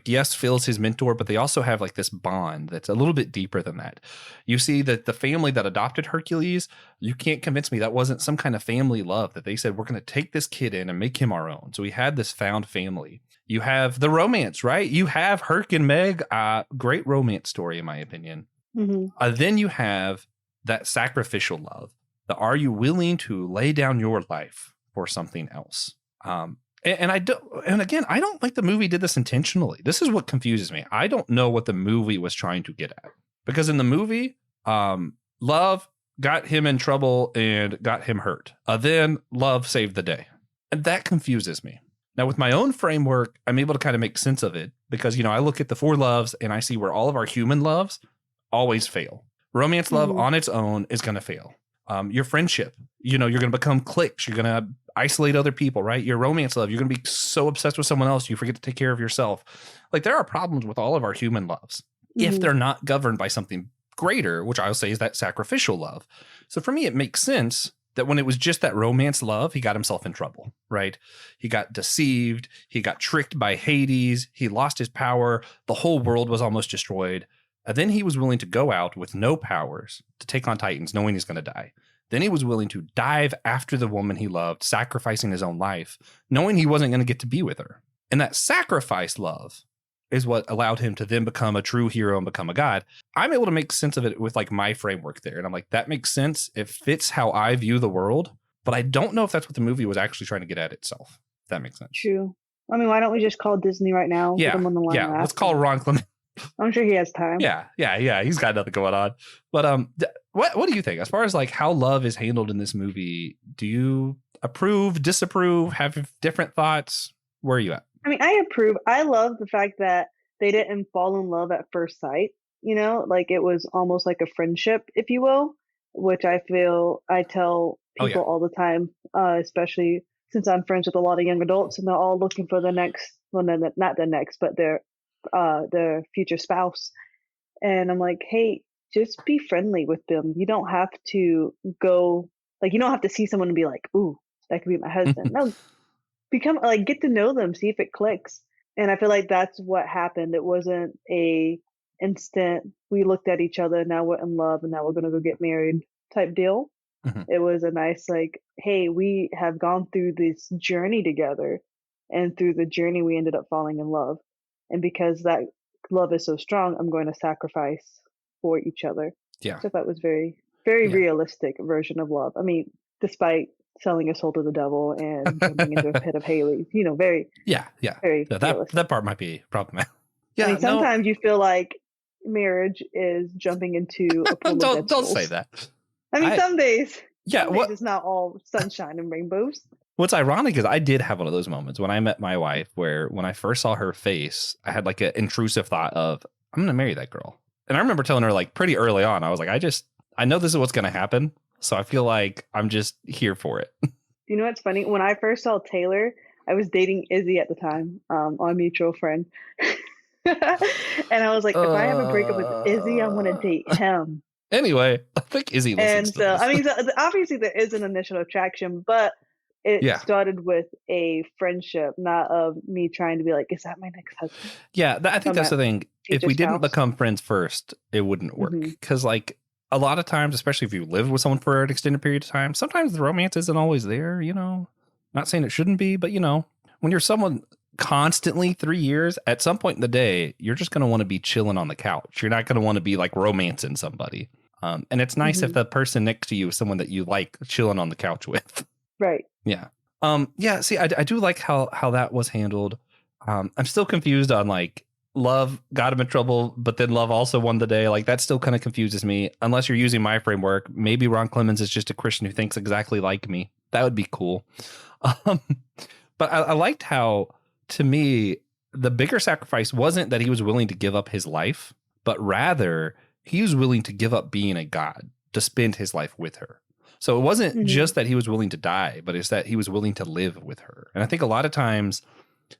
yes, Phil's his mentor, but they also have like this bond that's a little bit deeper than that. You see that the family that adopted Hercules, you can't convince me that wasn't some kind of family love, that they said, we're going to take this kid in and make him our own. So we had this found family. You have the romance, right? You have Herc and Meg, great romance story, in my opinion. Then you have that sacrificial love. Are you willing to lay down your life for something else? And I don't think the movie did this intentionally. This is what confuses me. I don't know what the movie was trying to get at, because in the movie, love, got him in trouble and got him hurt. Then love saved the day. And that confuses me. Now, with my own framework, I'm able to kind of make sense of it because, I look at the 4 loves and I see where all of our human loves always fail. Romance love on its own is going to fail. Your friendship, you're going to become cliques. You're going to isolate other people, right? Your romance love, you're going to be so obsessed with someone else, you forget to take care of yourself. Like, there are problems with all of our human loves if they're not governed by something greater, which I'll say is that sacrificial love. So for me, it makes sense that when it was just that romance love, he got himself in trouble, right? He got deceived. He got tricked by Hades. He lost his power. The whole world was almost destroyed. And then he was willing to go out with no powers to take on Titans, knowing he's going to die. Then he was willing to dive after the woman he loved, sacrificing his own life, knowing he wasn't going to get to be with her. And that sacrifice love is what allowed him to then become a true hero and become a god. I'm able to make sense of it with like my framework there. And I'm like, that makes sense. It fits how I view the world, but I don't know if that's what the movie was actually trying to get at itself. If that makes sense. True. I mean, why don't we just call Disney right now? Yeah. Put him on the line. Yeah. Let's call Ron Clement. I'm sure he has time. Yeah. He's got nothing going on. But what do you think as far as like how love is handled in this movie? Do you approve, disapprove, have different thoughts? Where are you at? I mean, I approve. I love the fact that they didn't fall in love at first sight. Like it was almost like a friendship, if you will, which I feel I tell people all the time, especially since I'm friends with a lot of young adults and they're all looking for the next, well, not the next, but their future spouse. And I'm like, hey, just be friendly with them. You don't have to go, like, you don't have to see someone and be like, ooh, that could be my husband. No, become like, get to know them, see if it clicks. And I feel like that's what happened. It wasn't a instant, we looked at each other, now we're in love and now we're going to go get married type deal. It was a nice, like, hey, we have gone through this journey together, and through the journey we ended up falling in love. And because that love is so strong, I'm going to sacrifice for each other. Yeah. So that was very, very realistic version of love. I mean, despite selling his soul to the devil and jumping into a pit of Haley, very, very that part might be problematic. Yeah, I mean, sometimes you feel like marriage is jumping into a pool of dead don't souls. say that. I mean, some days. Yeah, some days it's not all sunshine and rainbows. What's ironic is I did have one of those moments when I met my wife where when I first saw her face, I had like an intrusive thought of, I'm going to marry that girl. And I remember telling her like pretty early on, I was like, I know this is what's going to happen. So I feel like I'm just here for it. You know what's funny? When I first saw Taylor, I was dating Izzy at the time, our mutual friend. And I was like, if I have a breakup with Izzy, I want to date him. Anyway, I think Izzy listens to this. I mean, obviously there is an initial attraction, but it started with a friendship, not of me trying to be like, is that my next husband? Yeah, I think that's the thing. If we didn't become friends first, it wouldn't work. Because like a lot of times, especially if you live with someone for an extended period of time, sometimes the romance isn't always there, Not saying it shouldn't be, but when you're someone constantly 3 years, at some point in the day, you're just going to want to be chilling on the couch. You're not going to want to be like romancing somebody. And it's nice if the person next to you is someone that you like chilling on the couch with. Right. Yeah. See, I do like how that was handled. I'm still confused on like love got him in trouble, but then love also won the day. Like that still kind of confuses me. Unless you're using my framework, maybe Ron Clements is just a Christian who thinks exactly like me. That would be cool. But I liked how, to me, the bigger sacrifice wasn't that he was willing to give up his life, but rather he was willing to give up being a god to spend his life with her. So it wasn't just that he was willing to die, but it's that he was willing to live with her. And I think a lot of times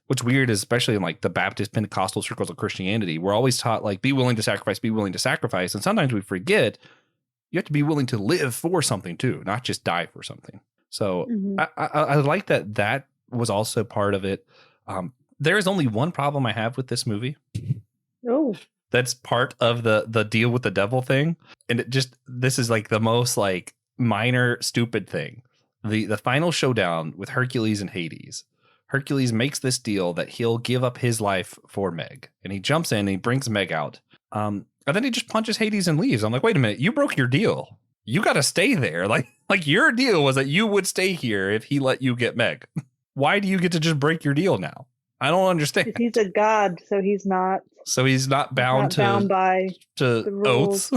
what's weird is, especially in like the Baptist Pentecostal circles of Christianity, we're always taught like, be willing to sacrifice, be willing to sacrifice. And sometimes we forget you have to be willing to live for something too, not just die for something. So I like that was also part of it. There is only one problem I have with this movie. Oh. That's part of the deal with the devil thing. And this is like the most like minor stupid thing. The final showdown with Hercules and Hades. Hercules makes this deal that he'll give up his life for Meg, and he jumps in and he brings Meg out. And then he just punches Hades and leaves. I'm like, wait a minute, you broke your deal. You got to stay there. Like your deal was that you would stay here if he let you get Meg. Why do you get to just break your deal now? I don't understand. He's a god, so he's not. So he's not bound by the oaths.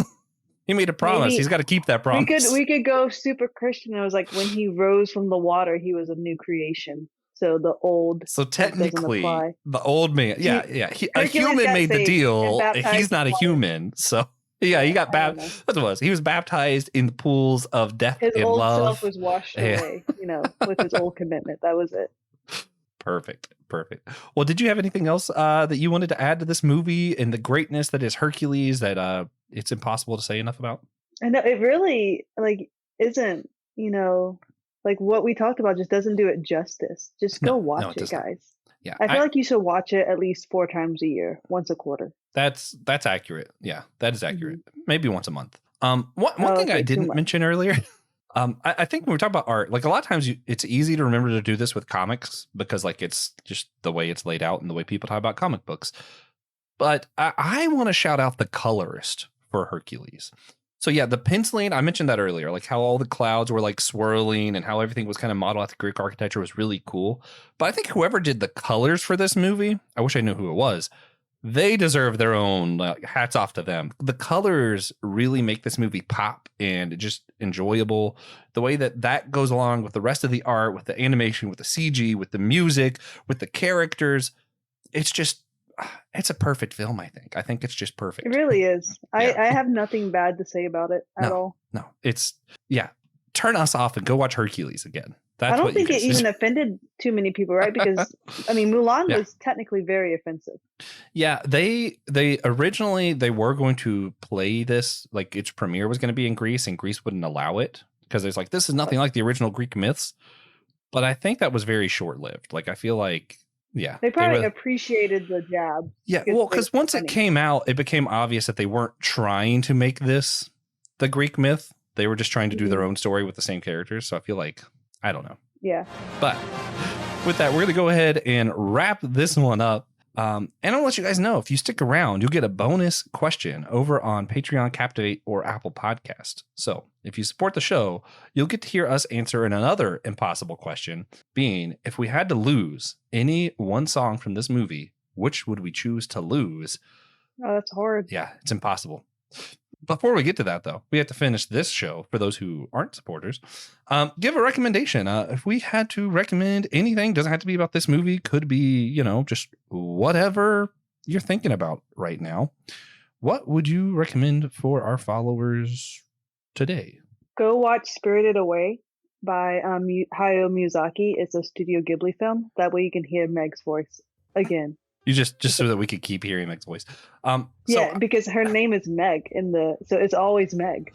He made a promise. Maybe He's got to keep that promise. we could go super Christian. It was like when he rose from the water, he was a new creation. So the old So doesn't technically, apply. the old man, a Hercules human got made the saved deal. and baptized He's not a in water. human. So yeah, he got I don't know. baptized. That's what it was. He was baptized in the pools of death His and old love. self was washed Yeah. away, with his old commitment. That was it. Perfect. Well, did you have anything else that you wanted to add to this movie and the greatness that is Hercules that it's impossible to say enough about? I know it really isn't, like what we talked about just doesn't do it justice. Just go watch it, does not. guys. Yeah, I feel like you should watch it at least 4 times a year, once a quarter. that's accurate. Yeah, that is accurate. Maybe once a month. One Oh, thing I okay, too didn't much. mention earlier. I think when we talk about art, like a lot of times it's easy to remember to do this with comics because like it's just the way it's laid out and the way people talk about comic books. But I want to shout out the colorist for Hercules. So yeah, the penciling, I mentioned that earlier, like how all the clouds were like swirling and how everything was kind of modeled after Greek architecture was really cool. But I think whoever did the colors for this movie, I wish I knew who it was. They deserve their own, hats off to them. The colors really make this movie pop and just enjoyable. The way that goes along with the rest of the art, with the animation, with the CG, with the music, with the characters. It's a perfect film, I think. I think it's just perfect. It really is. Yeah. I have nothing bad to say about it at all. No, turn us off and go watch Hercules again. That's I don't what you think it guys even offended too many people, right? Because Mulan Yeah. was technically very offensive. Yeah, they originally they were going to play this, like its premiere was going to be in Greece and Greece wouldn't allow it because it's like this is nothing like the original Greek myths. But I think that was very short-lived. Like I feel like They probably appreciated the jab. Yeah, well, because once it came out, it became obvious that they weren't trying to make this the Greek myth. They were just trying to do their own story with the same characters. So I feel like, I don't know. Yeah. But with that, we're going to go ahead and wrap this one up. And I'll let you guys know, if you stick around, you'll get a bonus question over on Patreon, Captivate, or Apple Podcast. So if you support the show, you'll get to hear us answer another impossible question, being if we had to lose any one song from this movie, which would we choose to lose? Oh, that's hard. Yeah, it's impossible. Before we get to that, though, we have to finish this show for those who aren't supporters. Give a recommendation. If we had to recommend anything, doesn't have to be about this movie, could be, just whatever you're thinking about right now. What would you recommend for our followers today? Go watch Spirited Away by Hayao Miyazaki. It's a Studio Ghibli film. That way you can hear Meg's voice again. You just so that we could keep hearing Meg's voice. Because her name is Meg so it's always Meg.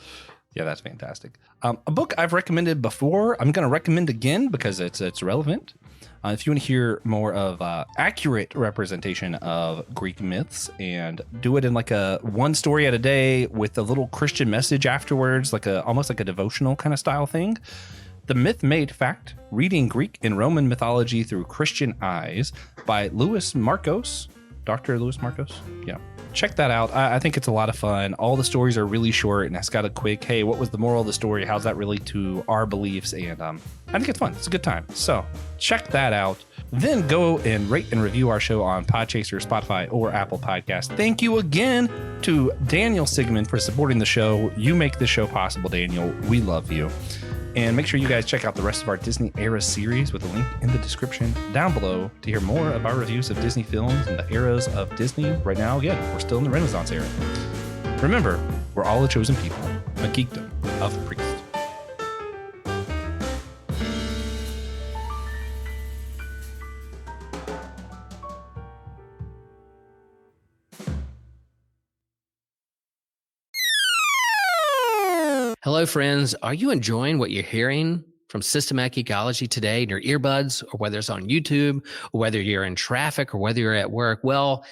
Yeah, that's fantastic. A book I've recommended before, I'm going to recommend again because it's relevant. If you want to hear more of accurate representation of Greek myths and do it in like a one story at a day with a little Christian message afterwards, almost like a devotional kind of style thing. The Myth Made Fact, Reading Greek and Roman Mythology Through Christian Eyes by Louis Marcos. Dr. Louis Marcos? Yeah. Check that out. I think it's a lot of fun. All the stories are really short and it's got a quick, hey, what was the moral of the story? How's that relate to our beliefs? And I think it's fun. It's a good time. So check that out. Then go and rate and review our show on Podchaser, Spotify, or Apple Podcast. Thank you again to Daniel Sigmund for supporting the show. You make this show possible, Daniel. We love you. And make sure you guys check out the rest of our Disney Era series with a link in the description down below to hear more of our reviews of Disney films and the eras of Disney. Right now, again, we're still in the Renaissance era. Remember, we're all a chosen people, a geekdom of priests. Hello, friends. Are you enjoying what you're hearing from Systematic Ecology today in your earbuds, or whether it's on YouTube, or whether you're in traffic, or whether you're at work? Well,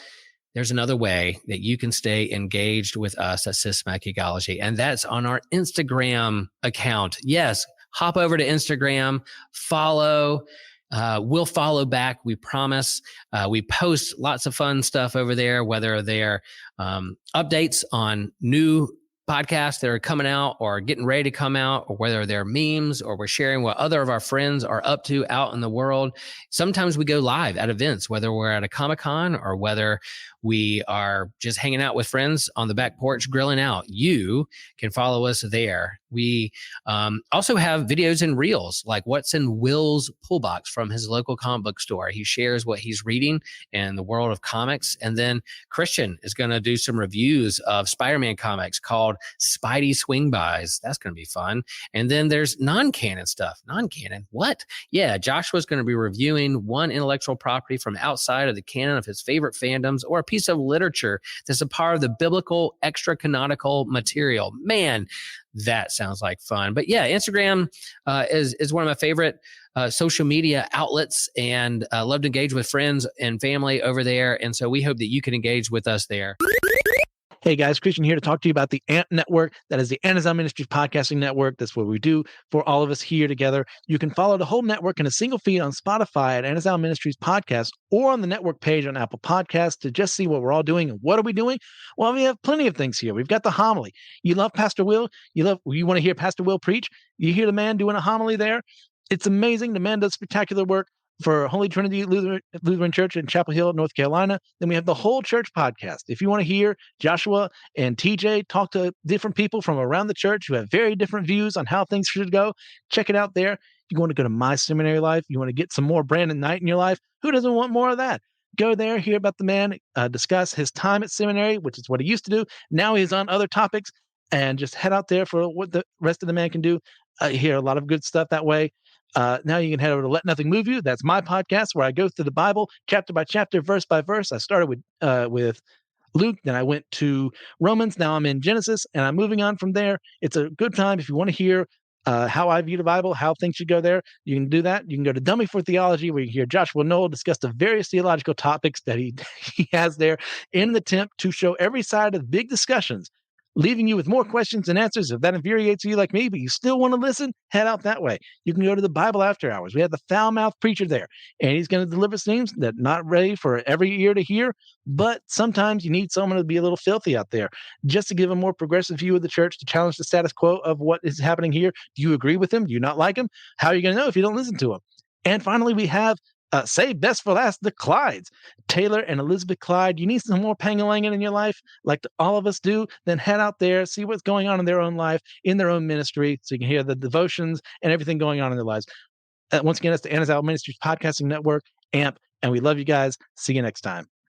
there's another way that you can stay engaged with us at Systematic Ecology, and that's on our Instagram account. Yes, hop over to Instagram, follow. We'll follow back. We promise. We post lots of fun stuff over there, whether they're updates on new podcasts that are coming out or getting ready to come out, or whether they're memes or we're sharing what other of our friends are up to out in the world. Sometimes we go live at events, whether we're at a Comic-Con or whether we are just hanging out with friends on the back porch grilling out. You can follow us there. We also have videos and reels, like what's in Will's pull box from his local comic book store. He shares what he's reading in the world of comics. And then Christian is going to do some reviews of Spider-Man comics called Spidey Swing Bys. That's going to be fun. And then there's non-canon stuff. Non-canon? What? Yeah, Joshua's going to be reviewing one intellectual property from outside of the canon of his favorite fandoms, or a piece of literature that's a part of the biblical extra-canonical material. Man, that sounds like fun. But yeah, Instagram is one of my favorite social media outlets, and love to engage with friends and family over there. And so we hope that you can engage with us there. Hey guys, Christian here to talk to you about the AMP Network. That is the Amazon Ministries Podcasting Network. That's what we do for all of us here together. You can follow the whole network in a single feed on Spotify at Amazon Ministries Podcast, or on the network page on Apple Podcasts to just see what we're all doing. And what are we doing? Well, we have plenty of things here. We've got the homily. You love Pastor Will. You want to hear Pastor Will preach. You hear the man doing a homily there. It's amazing. The man does spectacular work for Holy Trinity Lutheran Church in Chapel Hill, North Carolina. Then we have the Whole Church podcast. If you want to hear Joshua and TJ talk to different people from around the church who have very different views on how things should go, check it out there. You want to go to My Seminary Life? You want to get some more Brandon Knight in your life? Who doesn't want more of that? Go there, hear about the man, discuss his time at seminary, which is what he used to do. Now he's on other topics, and just head out there for what the rest of the man can do. Hear a lot of good stuff that way. Now you can head over to Let Nothing Move You. That's my podcast where I go through the Bible chapter by chapter, verse by verse. I started with Luke, then I went to Romans. Now I'm in Genesis, and I'm moving on from there. It's a good time if you want to hear how I view the Bible, how things should go there. You can do that. You can go to Dummy for Theology, where you can hear Joshua Noel discuss the various theological topics that he has there in an attempt to show every side of the big discussions, leaving you with more questions and answers. If that infuriates you like me, but you still want to listen, head out that way. You can go to the Bible After Hours. We have the foul-mouthed preacher there, and he's going to deliver things that are not ready for every ear to hear, but sometimes you need someone to be a little filthy out there, just to give a more progressive view of the church, to challenge the status quo of what is happening here. Do you agree with him? Do you not like him? How are you going to know if you don't listen to him? And finally, we have save best for last, the Clydes. Taylor and Elizabeth Clyde. You need some more Pangalangan in your life, like all of us do, then head out there, see what's going on in their own life, in their own ministry, so you can hear the devotions and everything going on in their lives. Once again, that's the Amazon Ministries Podcasting Network, AMP, and we love you guys. See you next time.